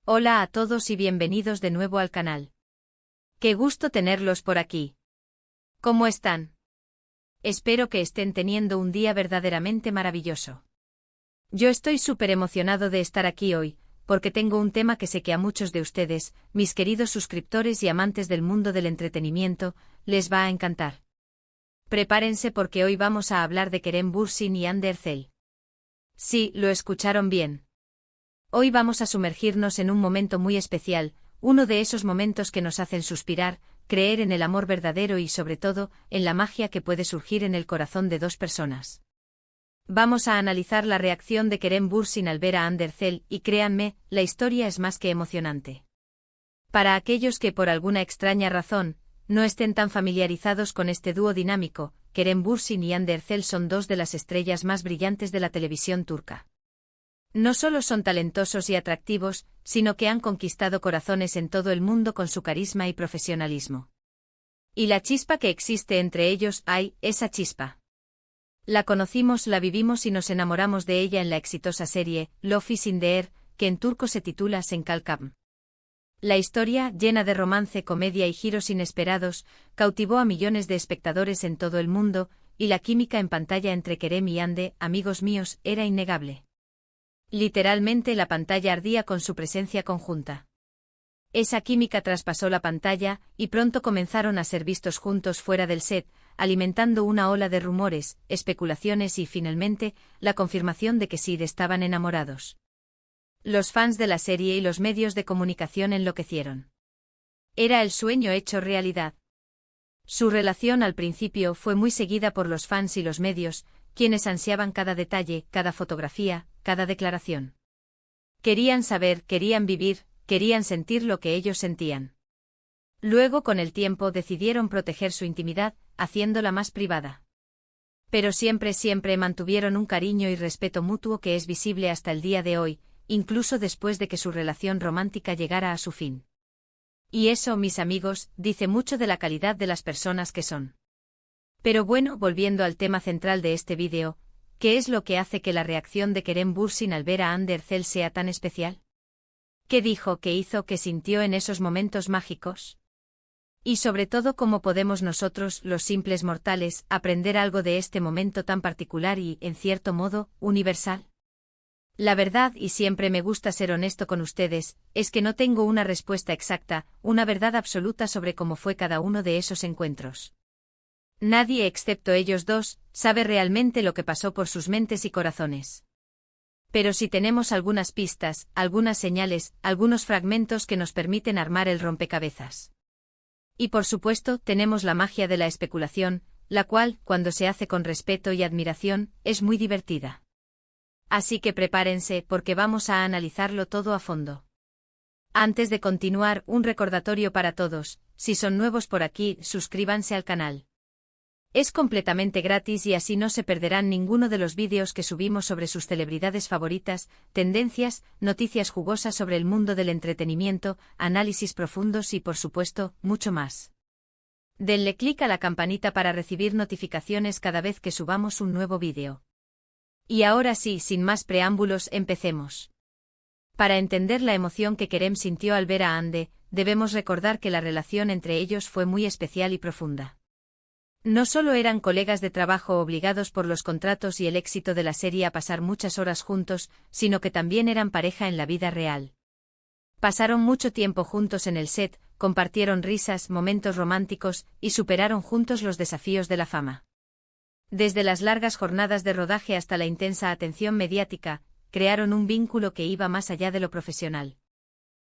Hola a todos y bienvenidos de nuevo al canal. Qué gusto tenerlos por aquí. ¿Cómo están? Espero que estén teniendo un día verdaderamente maravilloso. Yo estoy súper emocionado de estar aquí hoy, porque tengo un tema que sé que a muchos de ustedes, mis queridos suscriptores y amantes del mundo del entretenimiento, les va a encantar. Prepárense porque hoy vamos a hablar de Kerem Bürsin y Hande Erçel. Sí, lo escucharon bien. Hoy vamos a sumergirnos en un momento muy especial, uno de esos momentos que nos hacen suspirar, creer en el amor verdadero y sobre todo, en la magia que puede surgir en el corazón de dos personas. Vamos a analizar la reacción de Kerem Bürsin al ver a Hande Erçel y créanme, la historia es más que emocionante. Para aquellos que por alguna extraña razón, no estén tan familiarizados con este dúo dinámico, Kerem Bürsin y Hande Erçel son dos de las estrellas más brillantes de la televisión turca. No solo son talentosos y atractivos, sino que han conquistado corazones en todo el mundo con su carisma y profesionalismo. Y la chispa que existe entre ellos, esa chispa. La conocimos, la vivimos y nos enamoramos de ella en la exitosa serie, Love is in the Air, que en turco se titula Senkalkam. La historia, llena de romance, comedia y giros inesperados, cautivó a millones de espectadores en todo el mundo, y la química en pantalla entre Kerem y Hande, amigos míos, era innegable. Literalmente la pantalla ardía con su presencia conjunta. Esa química traspasó la pantalla, y pronto comenzaron a ser vistos juntos fuera del set, alimentando una ola de rumores, especulaciones y finalmente, la confirmación de que sí estaban enamorados. Los fans de la serie y los medios de comunicación enloquecieron. Era el sueño hecho realidad. Su relación al principio fue muy seguida por los fans y los medios, quienes ansiaban cada detalle, cada fotografía, cada declaración. Querían saber, querían vivir, querían sentir lo que ellos sentían. Luego, con el tiempo, decidieron proteger su intimidad, haciéndola más privada. Pero siempre mantuvieron un cariño y respeto mutuo que es visible hasta el día de hoy, incluso después de que su relación romántica llegara a su fin. Y eso, mis amigos, dice mucho de la calidad de las personas que son. Pero bueno, volviendo al tema central de este vídeo, ¿qué es lo que hace que la reacción de Kerem Bürsin al ver a Hande Erçel sea tan especial? ¿Qué dijo, qué hizo, qué sintió en esos momentos mágicos? Y sobre todo, ¿cómo podemos nosotros, los simples mortales, aprender algo de este momento tan particular y, en cierto modo, universal? La verdad, y siempre me gusta ser honesto con ustedes, es que no tengo una respuesta exacta, una verdad absoluta sobre cómo fue cada uno de esos encuentros. Nadie excepto ellos dos, sabe realmente lo que pasó por sus mentes y corazones. Pero sí tenemos algunas pistas, algunas señales, algunos fragmentos que nos permiten armar el rompecabezas. Y por supuesto, tenemos la magia de la especulación, la cual, cuando se hace con respeto y admiración, es muy divertida. Así que prepárense porque vamos a analizarlo todo a fondo. Antes de continuar, un recordatorio para todos, si son nuevos por aquí, suscríbanse al canal. Es completamente gratis y así no se perderán ninguno de los vídeos que subimos sobre sus celebridades favoritas, tendencias, noticias jugosas sobre el mundo del entretenimiento, análisis profundos y por supuesto, mucho más. Denle clic a la campanita para recibir notificaciones cada vez que subamos un nuevo vídeo. Y ahora sí, sin más preámbulos, empecemos. Para entender la emoción que Kerem sintió al ver a Hande, debemos recordar que la relación entre ellos fue muy especial y profunda. No solo eran colegas de trabajo obligados por los contratos y el éxito de la serie a pasar muchas horas juntos, sino que también eran pareja en la vida real. Pasaron mucho tiempo juntos en el set, compartieron risas, momentos románticos, y superaron juntos los desafíos de la fama. Desde las largas jornadas de rodaje hasta la intensa atención mediática, crearon un vínculo que iba más allá de lo profesional.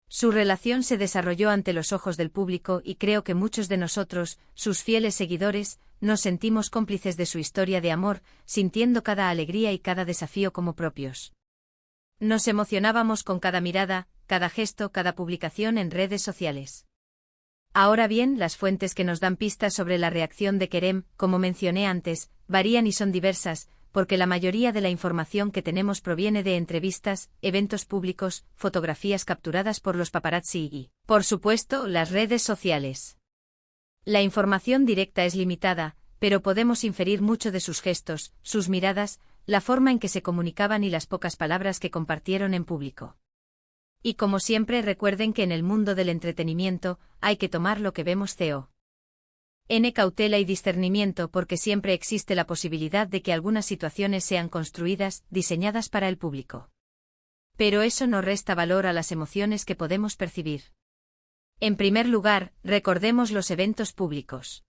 Su relación se desarrolló ante los ojos del público y creo que muchos de nosotros, sus fieles seguidores, nos sentimos cómplices de su historia de amor, sintiendo cada alegría y cada desafío como propios. Nos emocionábamos con cada mirada, cada gesto, cada publicación en redes sociales. Ahora bien, las fuentes que nos dan pistas sobre la reacción de Kerem, como mencioné antes, varían y son diversas, porque la mayoría de la información que tenemos proviene de entrevistas, eventos públicos, fotografías capturadas por los paparazzi y, por supuesto, las redes sociales. La información directa es limitada, pero podemos inferir mucho de sus gestos, sus miradas, la forma en que se comunicaban y las pocas palabras que compartieron en público. Y como siempre recuerden que en el mundo del entretenimiento, hay que tomar lo que vemos N cautela y discernimiento porque siempre existe la posibilidad de que algunas situaciones sean construidas, diseñadas para el público. Pero eso no resta valor a las emociones que podemos percibir. En primer lugar, recordemos los eventos públicos.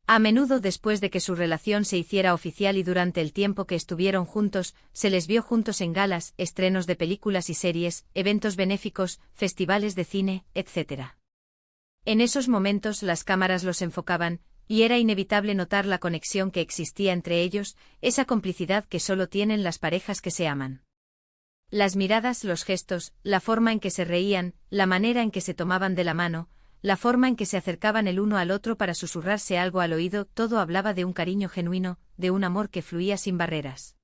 A menudo después de que su relación se hiciera oficial y durante el tiempo que estuvieron juntos, se les vio juntos en galas, estrenos de películas y series, eventos benéficos, festivales de cine, etc. En esos momentos las cámaras los enfocaban, y era inevitable notar la conexión que existía entre ellos, esa complicidad que solo tienen las parejas que se aman. Las miradas, los gestos, la forma en que se reían, la manera en que se tomaban de la mano, la forma en que se acercaban el uno al otro para susurrarse algo al oído, todo hablaba de un cariño genuino, de un amor que fluía sin barreras.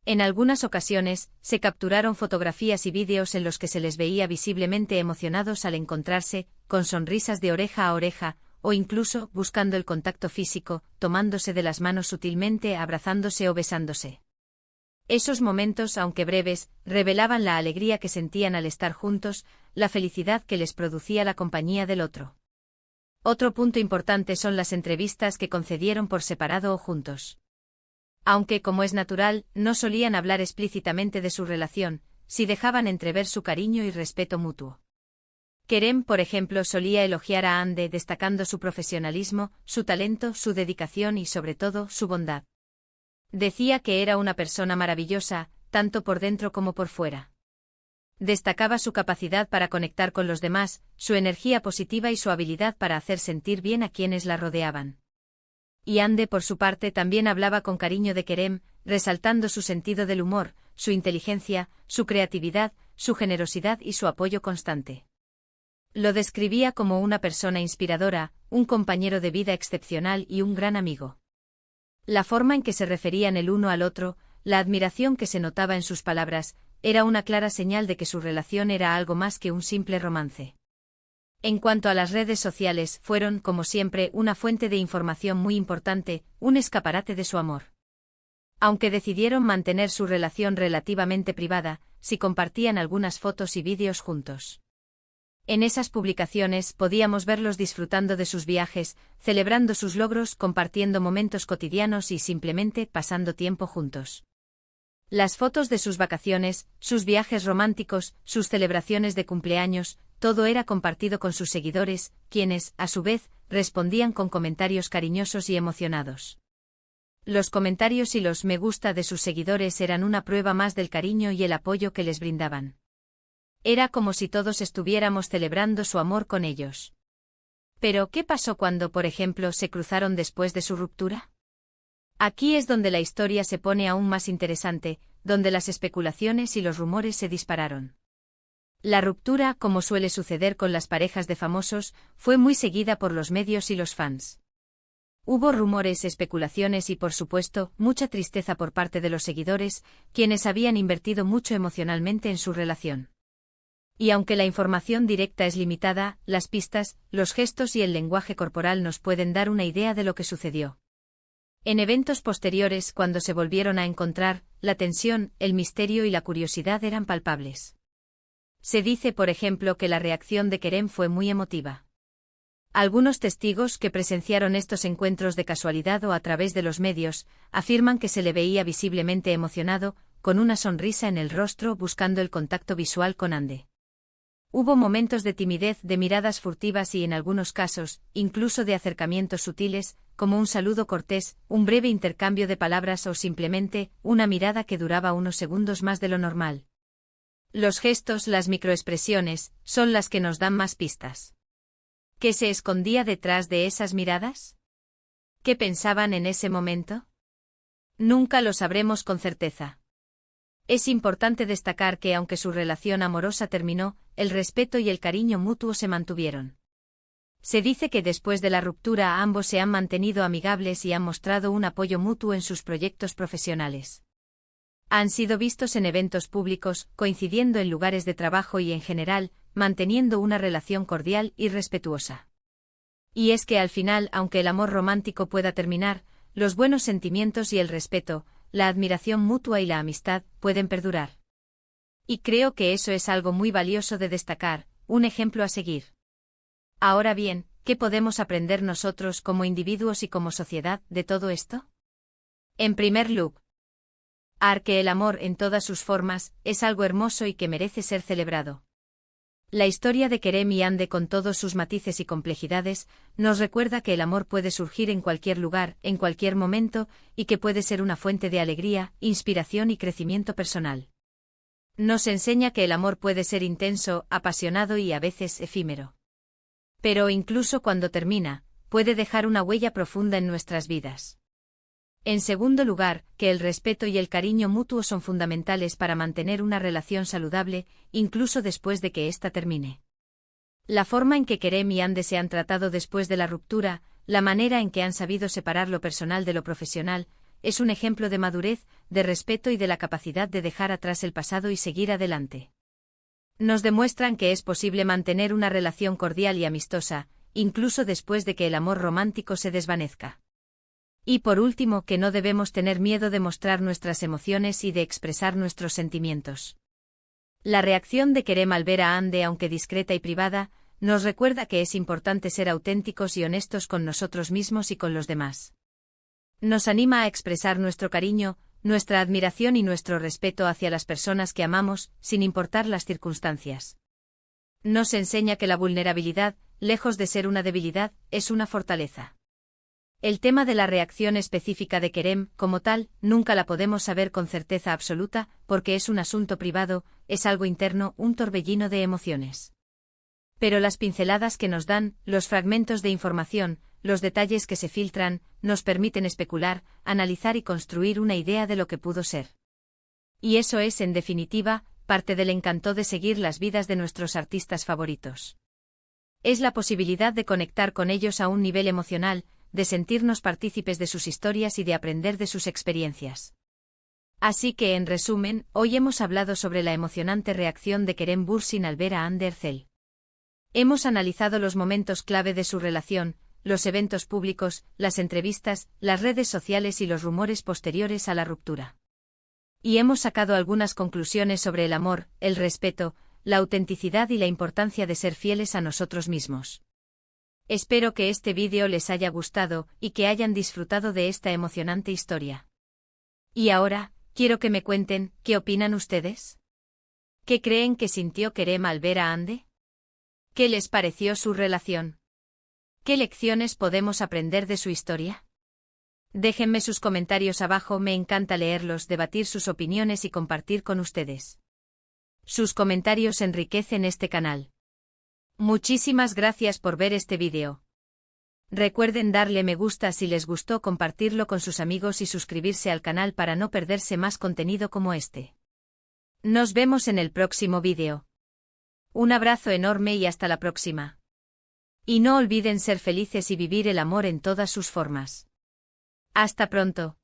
En algunas ocasiones, se capturaron fotografías y vídeos en los que se les veía visiblemente emocionados al encontrarse, con sonrisas de oreja a oreja, o incluso, buscando el contacto físico, tomándose de las manos sutilmente, abrazándose o besándose. Esos momentos, aunque breves, revelaban la alegría que sentían al estar juntos, la felicidad que les producía la compañía del otro. Otro punto importante son las entrevistas que concedieron por separado o juntos. Aunque, como es natural, no solían hablar explícitamente de su relación, sí dejaban entrever su cariño y respeto mutuo. Kerem, por ejemplo, solía elogiar a Hande destacando su profesionalismo, su talento, su dedicación y sobre todo, su bondad. Decía que era una persona maravillosa, tanto por dentro como por fuera. Destacaba su capacidad para conectar con los demás, su energía positiva y su habilidad para hacer sentir bien a quienes la rodeaban. Y Hande por su parte también hablaba con cariño de Kerem, resaltando su sentido del humor, su inteligencia, su creatividad, su generosidad y su apoyo constante. Lo describía como una persona inspiradora, un compañero de vida excepcional y un gran amigo. La forma en que se referían el uno al otro, la admiración que se notaba en sus palabras, era una clara señal de que su relación era algo más que un simple romance. En cuanto a las redes sociales, fueron, como siempre, una fuente de información muy importante, un escaparate de su amor. Aunque decidieron mantener su relación relativamente privada, sí compartían algunas fotos y vídeos juntos. En esas publicaciones podíamos verlos disfrutando de sus viajes, celebrando sus logros, compartiendo momentos cotidianos y simplemente pasando tiempo juntos. Las fotos de sus vacaciones, sus viajes románticos, sus celebraciones de cumpleaños, todo era compartido con sus seguidores, quienes, a su vez, respondían con comentarios cariñosos y emocionados. Los comentarios y los me gusta de sus seguidores eran una prueba más del cariño y el apoyo que les brindaban. Era como si todos estuviéramos celebrando su amor con ellos. Pero, ¿qué pasó cuando, por ejemplo, se cruzaron después de su ruptura? Aquí es donde la historia se pone aún más interesante, donde las especulaciones y los rumores se dispararon. La ruptura, como suele suceder con las parejas de famosos, fue muy seguida por los medios y los fans. Hubo rumores, especulaciones y, por supuesto, mucha tristeza por parte de los seguidores, quienes habían invertido mucho emocionalmente en su relación. Y aunque la información directa es limitada, las pistas, los gestos y el lenguaje corporal nos pueden dar una idea de lo que sucedió. En eventos posteriores, cuando se volvieron a encontrar, la tensión, el misterio y la curiosidad eran palpables. Se dice, por ejemplo, que la reacción de Kerem fue muy emotiva. Algunos testigos que presenciaron estos encuentros de casualidad o a través de los medios, afirman que se le veía visiblemente emocionado, con una sonrisa en el rostro buscando el contacto visual con Hande. Hubo momentos de timidez, de miradas furtivas y en algunos casos, incluso de acercamientos sutiles, como un saludo cortés, un breve intercambio de palabras o simplemente, una mirada que duraba unos segundos más de lo normal. Los gestos, las microexpresiones, son las que nos dan más pistas. ¿Qué se escondía detrás de esas miradas? ¿Qué pensaban en ese momento? Nunca lo sabremos con certeza. Es importante destacar que aunque su relación amorosa terminó, el respeto y el cariño mutuo se mantuvieron. Se dice que después de la ruptura ambos se han mantenido amigables y han mostrado un apoyo mutuo en sus proyectos profesionales. Han sido vistos en eventos públicos, coincidiendo en lugares de trabajo y en general, manteniendo una relación cordial y respetuosa. Y es que al final, aunque el amor romántico pueda terminar, los buenos sentimientos y el respeto, la admiración mutua y la amistad, pueden perdurar. Y creo que eso es algo muy valioso de destacar, un ejemplo a seguir. Ahora bien, ¿qué podemos aprender nosotros como individuos y como sociedad de todo esto? En primer lugar, que el amor en todas sus formas es algo hermoso y que merece ser celebrado. La historia de Kerem y Ande, con todos sus matices y complejidades, nos recuerda que el amor puede surgir en cualquier lugar, en cualquier momento, y que puede ser una fuente de alegría, inspiración y crecimiento personal. Nos enseña que el amor puede ser intenso, apasionado y a veces efímero. Pero incluso cuando termina, puede dejar una huella profunda en nuestras vidas. En segundo lugar, que el respeto y el cariño mutuo son fundamentales para mantener una relación saludable, incluso después de que ésta termine. La forma en que Kerem y Ande se han tratado después de la ruptura, la manera en que han sabido separar lo personal de lo profesional, es un ejemplo de madurez, de respeto y de la capacidad de dejar atrás el pasado y seguir adelante. Nos demuestran que es posible mantener una relación cordial y amistosa, incluso después de que el amor romántico se desvanezca. Y por último, que no debemos tener miedo de mostrar nuestras emociones y de expresar nuestros sentimientos. La reacción de Kerem al ver a Ande, aunque discreta y privada, nos recuerda que es importante ser auténticos y honestos con nosotros mismos y con los demás. Nos anima a expresar nuestro cariño, nuestra admiración y nuestro respeto hacia las personas que amamos, sin importar las circunstancias. Nos enseña que la vulnerabilidad, lejos de ser una debilidad, es una fortaleza. El tema de la reacción específica de Kerem, como tal, nunca la podemos saber con certeza absoluta, porque es un asunto privado, es algo interno, un torbellino de emociones. Pero las pinceladas que nos dan, los fragmentos de información, los detalles que se filtran, nos permiten especular, analizar y construir una idea de lo que pudo ser. Y eso es, en definitiva, parte del encanto de seguir las vidas de nuestros artistas favoritos. Es la posibilidad de conectar con ellos a un nivel emocional, de sentirnos partícipes de sus historias y de aprender de sus experiencias. Así que, en resumen, hoy hemos hablado sobre la emocionante reacción de Kerem Bürsin al ver a Hande Erçel. Hemos analizado los momentos clave de su relación, los eventos públicos, las entrevistas, las redes sociales y los rumores posteriores a la ruptura. Y hemos sacado algunas conclusiones sobre el amor, el respeto, la autenticidad y la importancia de ser fieles a nosotros mismos. Espero que este vídeo les haya gustado y que hayan disfrutado de esta emocionante historia. Y ahora, quiero que me cuenten, ¿qué opinan ustedes? ¿Qué creen que sintió Kerem al ver a Hande? ¿Qué les pareció su relación? ¿Qué lecciones podemos aprender de su historia? Déjenme sus comentarios abajo, me encanta leerlos, debatir sus opiniones y compartir con ustedes. Sus comentarios enriquecen este canal. Muchísimas gracias por ver este vídeo. Recuerden darle me gusta si les gustó, compartirlo con sus amigos y suscribirse al canal para no perderse más contenido como este. Nos vemos en el próximo vídeo. Un abrazo enorme y hasta la próxima. Y no olviden ser felices y vivir el amor en todas sus formas. Hasta pronto.